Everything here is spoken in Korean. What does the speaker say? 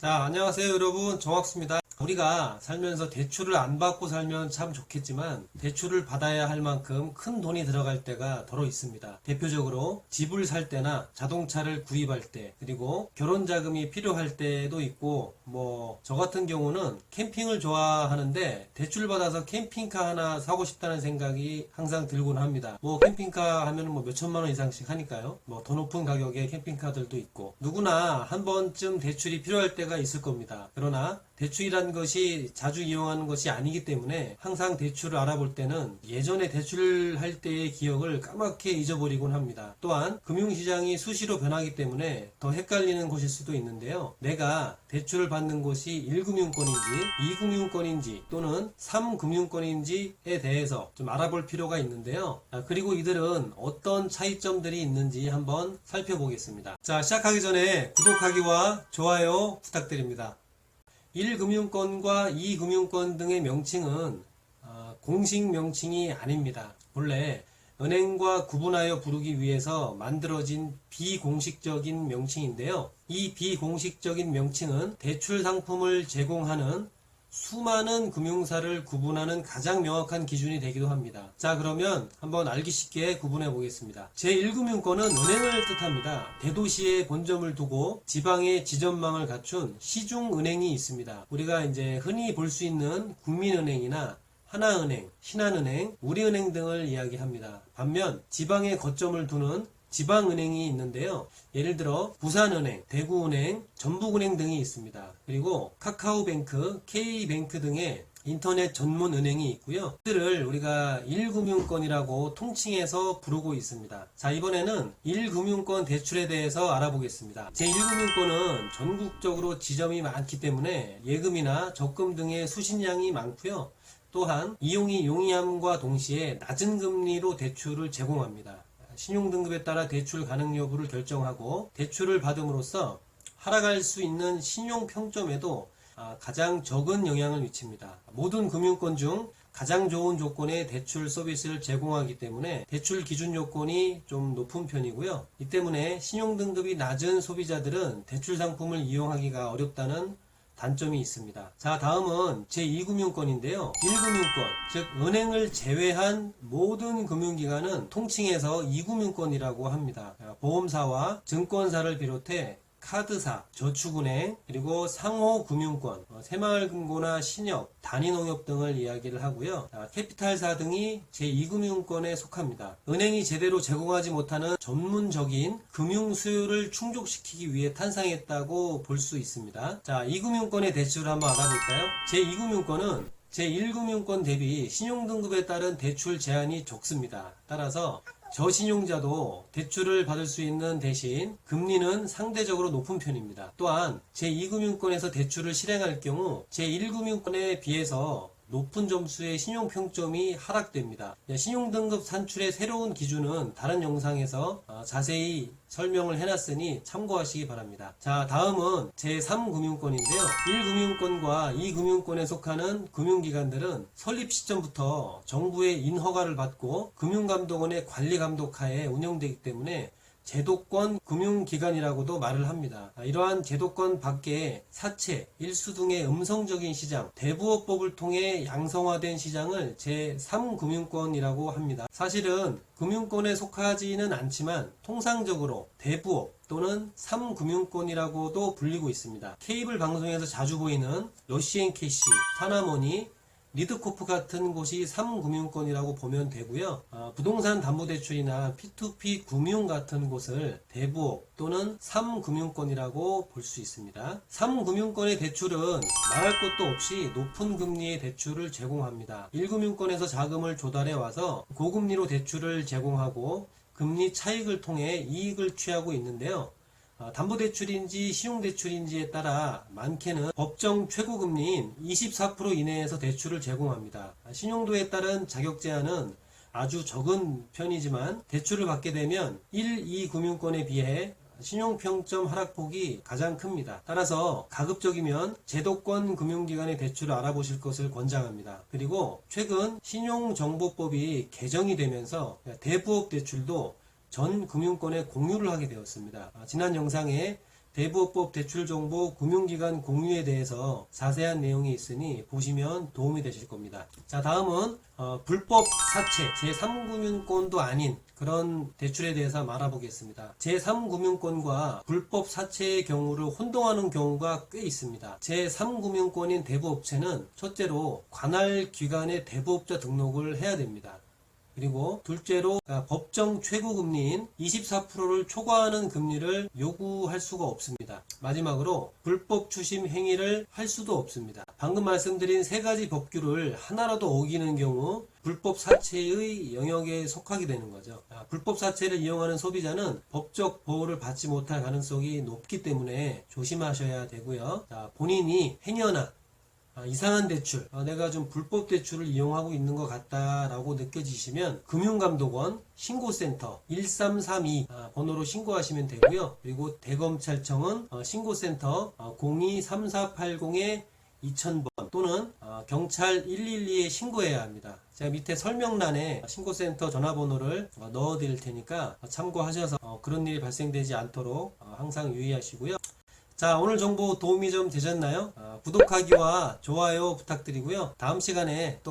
자, 안녕하세요 여러분, 정학수입니다. 우리가 살면서 대출을 안 받고 살면 참 좋겠지만 대출을 받아야 할 만큼 큰 돈이 들어갈 때가 더러 있습니다. 대표적으로 집을 살 때나 자동차를 구입할 때, 그리고 결혼 자금이 필요할 때도 있고, 저 같은 경우는 캠핑을 좋아하는데 대출 받아서 캠핑카 하나 사고 싶다는 생각이 항상 들곤 합니다. 캠핑카 하면 몇 천만 원 이상씩 하니까요. 더 높은 가격의 캠핑카들도 있고, 누구나 한 번쯤 대출이 필요할 때가 있을 겁니다. 그러나 대출이란 것이 자주 이용하는 것이 아니기 때문에 항상 대출을 알아볼 때는 예전에 대출할 때의 기억을 까맣게 잊어버리곤 합니다. 또한 금융시장이 수시로 변하기 때문에 더 헷갈리는 것일 수도 있는데요. 내가 대출을 받는 곳이 1금융권인지 2금융권인지 또는 3금융권인지에 대해서 좀 알아볼 필요가 있는데요. 그리고 이들은 어떤 차이점들이 있는지 한번 살펴보겠습니다. 자, 시작하기 전에 구독하기와 좋아요 부탁드립니다. 1금융권과 2금융권 등의 명칭은 공식 명칭이 아닙니다. 본래 은행과 구분하여 부르기 위해서 만들어진 비공식적인 명칭인데요. 이 비공식적인 명칭은 대출 상품을 제공하는 수많은 금융사를 구분하는 가장 명확한 기준이 되기도 합니다. 자, 그러면 한번 알기 쉽게 구분해 보겠습니다. 제1금융권은 은행을 뜻합니다. 대도시에 본점을 두고 지방에 지점망을 갖춘 시중은행이 있습니다. 우리가 이제 흔히 볼 수 있는 국민은행이나 하나은행, 신한은행, 우리은행 등을 이야기합니다. 반면 지방에 거점을 두는 지방은행이 있는데요. 예를 들어 부산은행, 대구은행, 전북은행 등이 있습니다. 그리고 카카오뱅크, K뱅크 등의 인터넷 전문 은행이 있고요. 이들을 우리가 1금융권이라고 통칭해서 부르고 있습니다. 자, 이번에는 1금융권 대출에 대해서 알아보겠습니다. 제1금융권은 전국적으로 지점이 많기 때문에 예금이나 적금 등의 수신량이 많고요. 또한 이용이 용이함과 동시에 낮은 금리로 대출을 제공합니다. 신용등급에 따라 대출 가능 여부를 결정하고 대출을 받음으로써 하락할 수 있는 신용평점에도 가장 적은 영향을 미칩니다. 모든 금융권 중 가장 좋은 조건의 대출 서비스를 제공하기 때문에 대출 기준 요건이 좀 높은 편이고요. 이 때문에 신용등급이 낮은 소비자들은 대출 상품을 이용하기가 어렵다는 단점이 있습니다. 자, 다음은 제2금융권인데요. 1금융권, 즉 은행을 제외한 모든 금융기관은 통칭해서 2금융권이라고 합니다. 보험사와 증권사를 비롯해 카드사, 저축은행, 그리고 상호금융권, 새마을금고나 신협, 단위농협 등을 이야기를 하고요. 캐피탈사 등이 제2금융권에 속합니다. 은행이 제대로 제공하지 못하는 전문적인 금융 수요를 충족시키기 위해 탄생했다고 볼 수 있습니다. 자, 2금융권의 대출을 한번 알아볼까요? 제2금융권은 제1금융권 대비 신용등급에 따른 대출 제한이 적습니다. 따라서 저신용자도 대출을 받을 수 있는 대신 금리는 상대적으로 높은 편입니다. 또한 제2금융권에서 대출을 실행할 경우 제1금융권에 비해서 높은 점수의 신용평점이 하락됩니다. 신용등급 산출의 새로운 기준은 다른 영상에서 자세히 설명을 해놨으니 참고하시기 바랍니다. 자, 다음은 제3금융권인데요. 1금융권과 2금융권에 속하는 금융기관들은 설립 시점부터 정부의 인허가를 받고 금융감독원의 관리감독하에 운영되기 때문에 제도권 금융기관이라고도 말을 합니다. 이러한 제도권 밖에 사채, 일수 등의 음성적인 시장, 대부업법을 통해 양성화된 시장을 제3금융권이라고 합니다. 사실은 금융권에 속하지는 않지만 통상적으로 대부업 또는 3금융권이라고도 불리고 있습니다. 케이블 방송에서 자주 보이는 러시앤캐시, 사나머니, 리드코프 같은 곳이 3금융권이라고 보면 되고요. 부동산 담보대출이나 P2P 금융 같은 곳을 대부업 또는 3금융권이라고 볼 수 있습니다. 3금융권의 대출은 말할 것도 없이 높은 금리의 대출을 제공합니다. 1금융권에서 자금을 조달해 와서 고금리로 대출을 제공하고 금리 차익을 통해 이익을 취하고 있는데요. 담보대출인지 신용대출인지에 따라 많게는 법정 최고금리인 24% 이내에서 대출을 제공합니다. 신용도에 따른 자격제한은 아주 적은 편이지만 대출을 받게 되면 1, 2금융권에 비해 신용평점 하락폭이 가장 큽니다. 따라서 가급적이면 제도권 금융기관의 대출을 알아보실 것을 권장합니다. 그리고 최근 신용정보법이 개정이 되면서 대부업 대출도 전 금융권에 공유를 하게 되었습니다. 지난 영상에 대부업법 대출정보 금융기관 공유에 대해서 자세한 내용이 있으니 보시면 도움이 되실 겁니다. 자, 다음은 불법 사채 제3금융권도 아닌 그런 대출에 대해서 알아보겠습니다. 제3금융권과 불법 사채의 경우를 혼동하는 경우가 꽤 있습니다. 제3금융권인 대부업체는 첫째로 관할 기관의 대부업자 등록을 해야 됩니다. 그리고 둘째로 법정 최고금리인 24%를 초과하는 금리를 요구할 수가 없습니다. 마지막으로 불법 추심 행위를 할 수도 없습니다. 방금 말씀드린 세 가지 법규를 하나라도 어기는 경우 불법 사채의 영역에 속하게 되는 거죠. 불법 사채를 이용하는 소비자는 법적 보호를 받지 못할 가능성이 높기 때문에 조심하셔야 되고요. 본인이 행여나 이상한 대출, 내가 좀 불법 대출을 이용하고 있는 것 같다라고 느껴지시면 금융감독원 신고센터 1332 번호로 신고하시면 되고요. 그리고 대검찰청은 신고센터 023480-2000번 또는 경찰 112에 신고해야 합니다. 제가 밑에 설명란에 신고센터 전화번호를 넣어 드릴 테니까 참고하셔서 그런 일이 발생되지 않도록 항상 유의하시고요. 자, 오늘 정보 도움이 좀 되셨나요? 구독하기와 좋아요 부탁드리고요. 다음 시간에 또